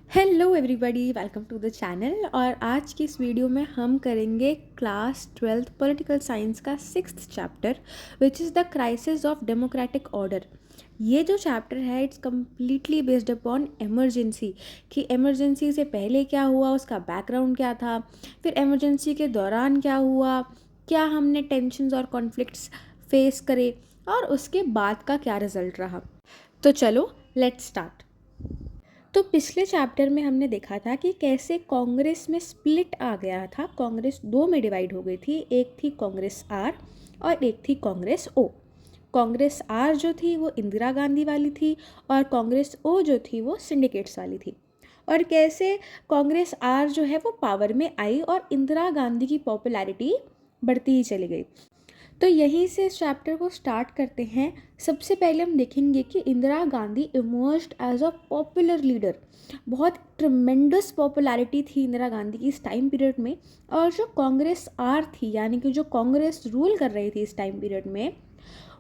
Hello everybody, welcome to the channel. और आज की इस वीडियो में हम करेंगे क्लास 12th पॉलिटिकल साइंस का 6th chapter which is the crisis of democratic order. ये जो चैप्टर है it's completely based upon emergency, कि एमरजेंसी से पहले क्या हुआ, उसका बैकग्राउंड क्या था, फिर एमरजेंसी के दौरान क्या हुआ, क्या हमने टेंशन्स और कॉन्फ्लिक्ट्स फेस करे और उसके बाद का क्या रिजल्ट रहा। तो चलो लेट्स स्टार्ट। तो पिछले चैप्टर में हमने देखा था कि कैसे कांग्रेस में स्प्लिट आ गया था। कांग्रेस दो में डिवाइड हो गई थी, एक थी कांग्रेस आर और एक थी कांग्रेस ओ। कांग्रेस आर जो थी वो इंदिरा गांधी वाली थी और कांग्रेस ओ जो थी वो सिंडिकेट्स वाली थी। और कैसे कांग्रेस आर जो है वो पावर में आई और इंदिरा गांधी की पॉपुलैरिटी बढ़ती ही चली गई। तो यहीं से इस चैप्टर को स्टार्ट करते हैं। सबसे पहले हम देखेंगे कि Indira Gandhi emerged as a popular leader. बहुत ट्रमेंडस पॉपुलैरिटी थी इंदिरा गांधी की इस टाइम पीरियड में। और जो कांग्रेस आर थी, यानी कि जो कांग्रेस रूल कर रही थी इस टाइम पीरियड में,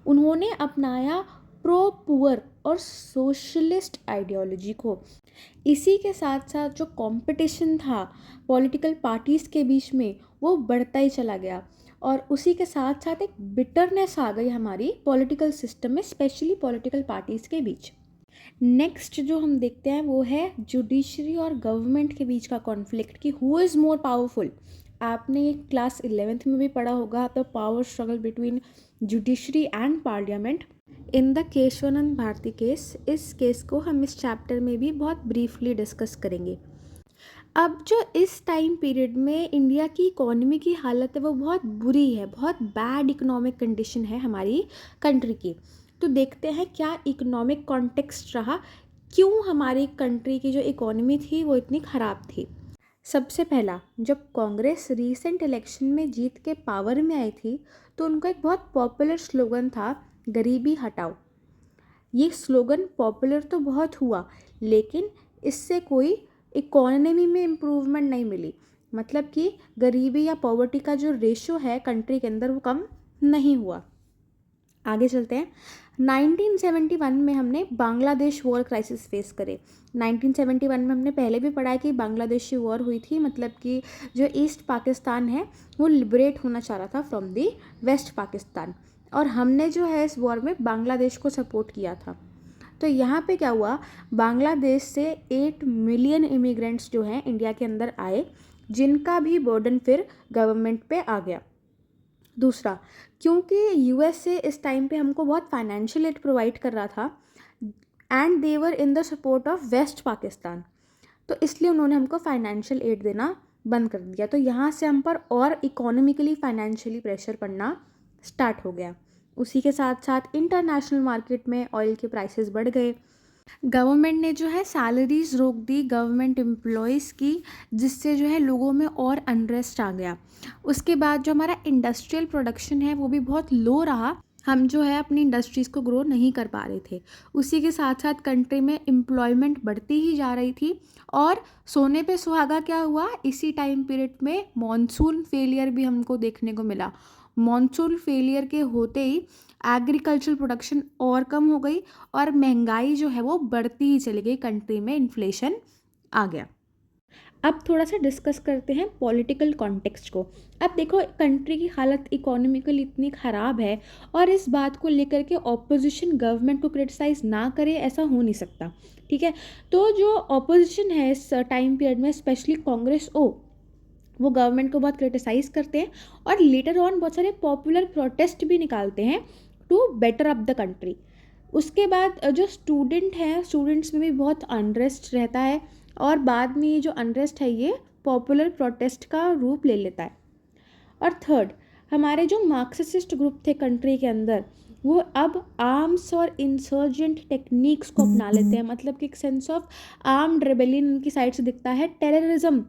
उन्होंने अपनाया प्रो पुअर और सोशलिस्ट आइडियोलॉजी को। इसी के साथ साथ जो कंपटीशन था पॉलिटिकल पार्टीज़ के बीच में वो बढ़ता ही चला गया। और उसी के साथ साथ एक बिटरनेस आ गई हमारी पॉलिटिकल सिस्टम में, स्पेशली पॉलिटिकल पार्टीज़ के बीच। नेक्स्ट जो हम देखते हैं वो है जुडिशरी और गवर्नमेंट के बीच का कॉन्फ्लिक्ट, कि हु इज़ मोर पावरफुल। आपने ये क्लास 11th में भी पढ़ा होगा, the power struggle between judiciary and parliament in the Kesavananda Bharati case. इस केस को हम इस चैप्टर में भी बहुत ब्रीफली डिस्कस करेंगे। अब जो इस टाइम पीरियड में इंडिया की इकोनॉमी की हालत है वो बहुत बुरी है, बहुत बैड इकोनॉमिक कंडीशन है हमारी कंट्री की। तो देखते हैं क्या इकोनॉमिक कॉन्टेक्स्ट रहा, क्यों हमारी कंट्री की जो इकोनॉमी थी वो इतनी ख़राब थी। सबसे पहला, जब कांग्रेस रीसेंट इलेक्शन में जीत के पावर में आई थी तो उनका एक बहुत पॉपुलर स्लोगन था, गरीबी हटाओ। ये स्लोगन पॉपुलर तो बहुत हुआ लेकिन इससे कोई इकोनॉमी में इम्प्रूवमेंट नहीं मिली। मतलब कि गरीबी या पॉवर्टी का जो रेशो है कंट्री के अंदर वो कम नहीं हुआ। आगे चलते हैं। 1971 में हमने बांग्लादेश वॉर क्राइसिस फेस करे। 1971 में हमने पहले भी पढ़ा है कि बांग्लादेशी वॉर हुई थी, मतलब कि जो ईस्ट पाकिस्तान है वो लिबरेट होना चाह रहा था फ्रॉम दी वेस्ट पाकिस्तान, और हमने जो है इस वॉर में बांग्लादेश को सपोर्ट किया था। तो यहाँ पे क्या हुआ, बांग्लादेश से 8 मिलियन इमिग्रेंट्स जो हैं इंडिया के अंदर आए, जिनका भी बर्डन फिर गवर्नमेंट पे आ गया। दूसरा, क्योंकि यूएसए इस टाइम पे हमको बहुत फाइनेंशियल एड प्रोवाइड कर रहा था and they were in the support of West Pakistan, तो इसलिए उन्होंने हमको फाइनेंशियल एड देना बंद कर दिया। तो यहाँ से हम पर और इकोनॉमिकली फाइनेंशियली प्रेशर पड़ना स्टार्ट हो गया। उसी के साथ साथ इंटरनेशनल मार्केट में ऑयल के प्राइसेस बढ़ गए। गवर्नमेंट ने जो है सैलरीज रोक दी गवर्नमेंट एम्प्लॉयज़ की, जिससे जो है लोगों में और अनरेस्ट आ गया। उसके बाद जो हमारा इंडस्ट्रियल प्रोडक्शन है वो भी बहुत लो रहा, हम जो है अपनी इंडस्ट्रीज़ को ग्रो नहीं कर पा रहे थे। उसी के साथ साथ कंट्री में एम्प्लॉयमेंट बढ़ती ही जा रही थी। और सोने पे सुहागा क्या हुआ, इसी टाइम पीरियड में मॉनसून फेलियर भी हमको देखने को मिला। मॉनसून फेलियर के होते ही एग्रीकल्चर प्रोडक्शन और कम हो गई और महंगाई जो है वो बढ़ती ही चली गई, कंट्री में इन्फ्लेशन आ गया। अब थोड़ा सा डिस्कस करते हैं पॉलिटिकल कॉन्टेक्स्ट को। अब देखो, कंट्री की हालत इकोनॉमिकल इतनी ख़राब है और इस बात को लेकर के ऑपोजिशन गवर्नमेंट को क्रिटिसाइज़ ना करे, ऐसा हो नहीं सकता। ठीक है, तो जो ऑपोजिशन है इस टाइम पीरियड में, स्पेशली कांग्रेस ओ, वो गवर्नमेंट को बहुत क्रिटिसाइज़ करते हैं और लेटर ऑन बहुत सारे पॉपुलर प्रोटेस्ट भी निकालते हैं to better up the country. उसके बाद जो स्टूडेंट हैं, स्टूडेंट्स में भी बहुत अनरेस्ट रहता है और बाद में ये जो अनरेस्ट है ये पॉपुलर प्रोटेस्ट का रूप ले लेता है। और थर्ड, हमारे जो मार्क्सिस्ट ग्रुप थे कंट्री के अंदर, वो अब आर्म्स और इंसर्जेंट टेक्निक्स को अपना लेते हैं। मतलब कि एक सेंस ऑफ आर्म्ड रेबेलियन उनकी साइड से दिखता है, टेररिज्म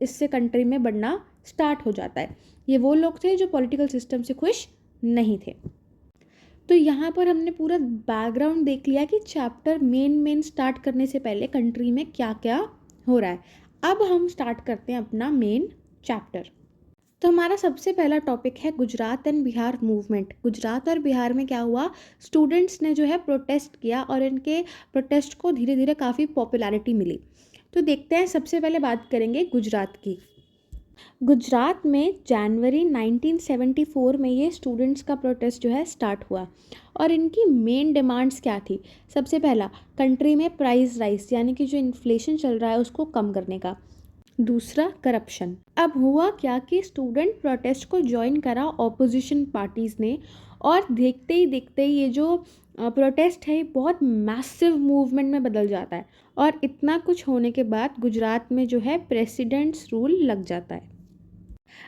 इससे कंट्री में बढ़ना स्टार्ट हो जाता है। ये वो लोग थे जो पॉलिटिकल सिस्टम से खुश नहीं थे। तो यहाँ पर हमने पूरा बैकग्राउंड देख लिया कि चैप्टर मेन स्टार्ट करने से पहले कंट्री में क्या क्या हो रहा है। अब हम स्टार्ट करते हैं अपना मेन चैप्टर। तो हमारा सबसे पहला टॉपिक है गुजरात एंड बिहार मूवमेंट। गुजरात और बिहार में क्या हुआ, स्टूडेंट्स ने जो है प्रोटेस्ट किया और इनके प्रोटेस्ट को धीरे धीरे काफ़ी पॉपुलैरिटी मिली। तो देखते हैं, सबसे पहले बात करेंगे गुजरात की। गुजरात में जनवरी 1974 में ये स्टूडेंट्स का प्रोटेस्ट जो है स्टार्ट हुआ, और इनकी मेन डिमांड्स क्या थी। सबसे पहला, कंट्री में प्राइस राइज यानी कि जो इन्फ्लेशन चल रहा है उसको कम करने का। दूसरा, करप्शन। अब हुआ क्या कि स्टूडेंट प्रोटेस्ट को ज्वाइन करा ऑपोजिशन पार्टीज़ ने, और देखते ही ये जो प्रोटेस्ट है ये बहुत मैसिव मूवमेंट में बदल जाता है, और इतना कुछ होने के बाद गुजरात में जो है प्रेसिडेंट्स रूल लग जाता है।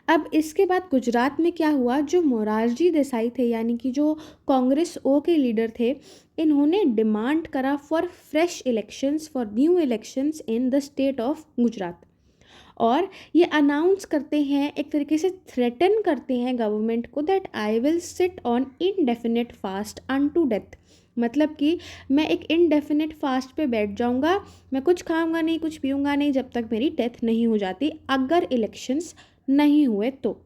अब इसके बाद गुजरात में क्या हुआ, जो मोरारजी देसाई थे यानी कि जो कांग्रेस ओ के लीडर थे, इन्होंने डिमांड करा for fresh elections, for new elections in the state of Gujarat. और ये अनाउंस करते हैं, एक तरीके से थ्रेटन करते हैं गवर्नमेंट को, that I will sit on indefinite fast unto death. मतलब कि मैं एक इनडेफिनेट फास्ट पे बैठ जाऊंगा, मैं कुछ खाऊंगा नहीं, कुछ पीऊंगा नहीं, जब तक मेरी डेथ नहीं हो जाती, अगर इलेक्शंस नहीं हुए तो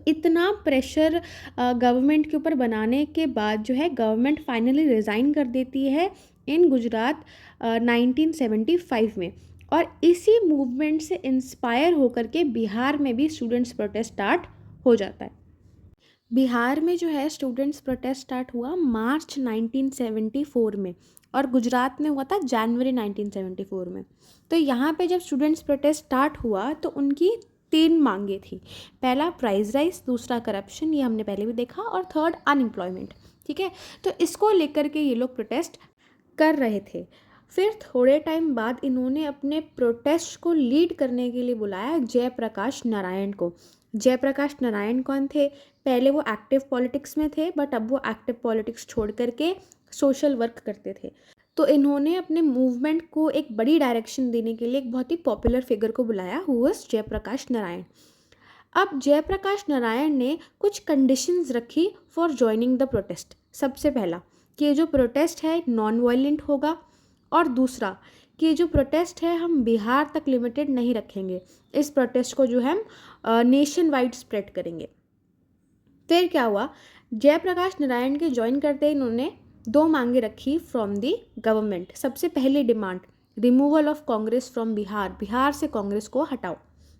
इतना प्रेशर गवर्नमेंट के ऊपर बनाने के बाद जो है गवर्नमेंट फाइनली रिज़ाइन कर देती है इन गुजरात 1975 में। और इसी मूवमेंट से इंस्पायर होकर के बिहार में भी स्टूडेंट्स प्रोटेस्ट स्टार्ट हो जाता है। बिहार में जो है स्टूडेंट्स प्रोटेस्ट स्टार्ट हुआ मार्च 1974 में, और गुजरात में हुआ था जनवरी 1974 में। तो यहाँ पे जब स्टूडेंट्स प्रोटेस्ट स्टार्ट हुआ तो उनकी 3 मांगे थी। पहला, प्राइस राइज। दूसरा, करप्शन, ये हमने पहले भी देखा। और थर्ड, अनएम्प्लॉयमेंट। ठीक है, तो इसको लेकर के ये लोग प्रोटेस्ट कर रहे थे। फिर थोड़े टाइम बाद इन्होंने अपने प्रोटेस्ट को लीड करने के लिए बुलाया जयप्रकाश नारायण को। जयप्रकाश नारायण कौन थे? पहले वो एक्टिव पॉलिटिक्स में थे, बट अब वो एक्टिव पॉलिटिक्स छोड़ करके सोशल वर्क करते थे। तो इन्होंने अपने मूवमेंट को एक बड़ी डायरेक्शन देने के लिए एक बहुत ही पॉपुलर फिगर को बुलाया, हु वाज जयप्रकाश नारायण। अब जयप्रकाश नारायण ने कुछ कंडीशंस रखी फॉर ज्वाइनिंग द प्रोटेस्ट। सबसे पहला, कि ये जो प्रोटेस्ट है नॉन वायलेंट होगा, और दूसरा कि जो प्रोटेस्ट है हम बिहार तक लिमिटेड नहीं रखेंगे, इस प्रोटेस्ट को जो है हम नेशन वाइड स्प्रेड करेंगे। फिर क्या हुआ, जयप्रकाश नारायण के ज्वाइन करते इन्होंने 2 मांगे रखी फ्रॉम दी गवर्नमेंट। सबसे पहली demand, removal of Congress from Bihar, Bihar से कांग्रेस को हटाओ।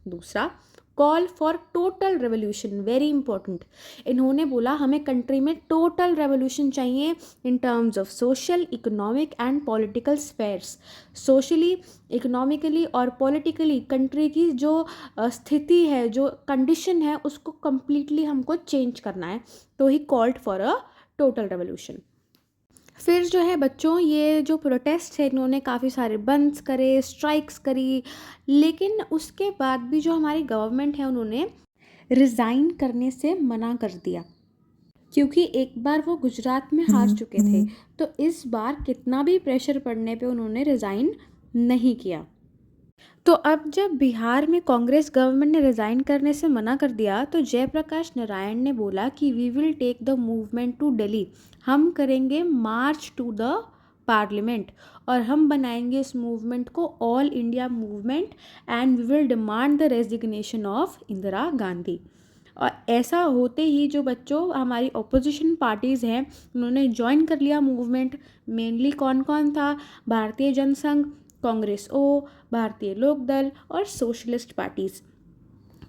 दूसरा, call for total revolution, very important. इन्होंने बोला हमें कंट्री में टोटल रेवोल्यूशन चाहिए in terms of social, economic and political spheres. Socially, economically और पॉलिटिकली कंट्री की जो स्थिति है, जो कंडीशन है, उसको कम्प्लीटली हमको चेंज करना है। तो he called for a total revolution. फिर जो है बच्चों, ये जो प्रोटेस्ट है इन्होंने काफ़ी सारे बंद्स करे, स्ट्राइक्स करी, लेकिन उसके बाद भी जो हमारी गवर्नमेंट है उन्होंने रिज़ाइन करने से मना कर दिया, क्योंकि एक बार वो गुजरात में हार चुके थे। तो इस बार कितना भी प्रेशर पड़ने पे उन्होंने रिज़ाइन नहीं किया। तो अब जब बिहार में कांग्रेस गवर्नमेंट ने रिज़ाइन करने से मना कर दिया, तो जयप्रकाश नारायण ने बोला कि we will take the movement to Delhi, हम करेंगे मार्च टू द पार्लियामेंट, और हम बनाएंगे इस मूवमेंट को all India movement, and we will demand the resignation of Indira Gandhi. और ऐसा होते ही जो बच्चों हमारी ऑपोजिशन पार्टीज़ हैं उन्होंने ज्वाइन कर लिया मूवमेंट। मेनली कौन कौन था? भारतीय जनसंघ, कांग्रेस ओ, भारतीय लोकदल और सोशलिस्ट पार्टीज़।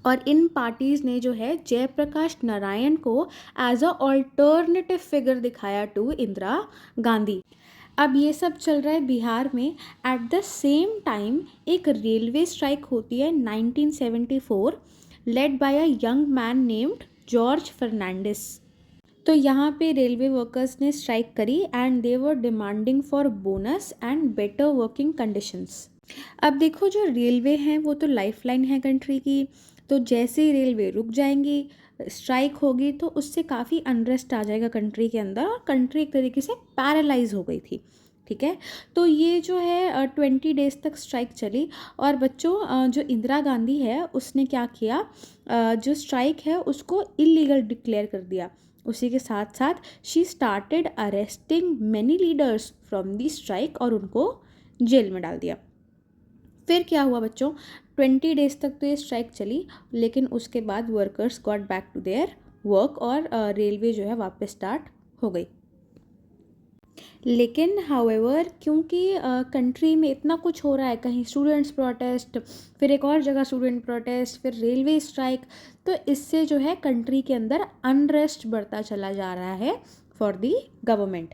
और इन पार्टीज़ ने जो है जयप्रकाश नारायण को एज अ ऑल्टरनेटिव फिगर दिखाया टू इंदिरा गांधी। अब ये सब चल रहा है बिहार में। एट द सेम टाइम एक रेलवे स्ट्राइक होती है 1974, led by a young man named George Fernandes. तो यहाँ पे रेलवे वर्कर्स ने स्ट्राइक करी, and they were demanding for bonus and better working conditions. अब देखो, जो रेलवे हैं वो तो लाइफलाइन है कंट्री की, तो जैसे ही रेलवे रुक जाएंगी, स्ट्राइक होगी, तो उससे काफ़ी अनरेस्ट आ जाएगा कंट्री के अंदर, और कंट्री एक तरीके से पैरालाइज हो गई थी। ठीक है, तो ये जो है 20 डेज तक स्ट्राइक चली। और बच्चों जो इंदिरा गांधी है उसने क्या किया, जो स्ट्राइक है उसको इलीगल डिक्लेयर कर दिया। उसी के साथ साथ she started arresting many leaders from the strike, और उनको जेल में डाल दिया। फिर क्या हुआ बच्चों, 20 डेज तक तो ये स्ट्राइक चली, लेकिन उसके बाद workers got back to their work, और रेलवे जो है वापस स्टार्ट हो गई। लेकिन हाउएवर क्योंकि कंट्री में इतना कुछ हो रहा है, कहीं स्टूडेंट्स प्रोटेस्ट, फिर एक और जगह स्टूडेंट प्रोटेस्ट, फिर रेलवे स्ट्राइक, तो इससे जो है कंट्री के अंदर अनरेस्ट बढ़ता चला जा रहा है फॉर दी गवर्नमेंट।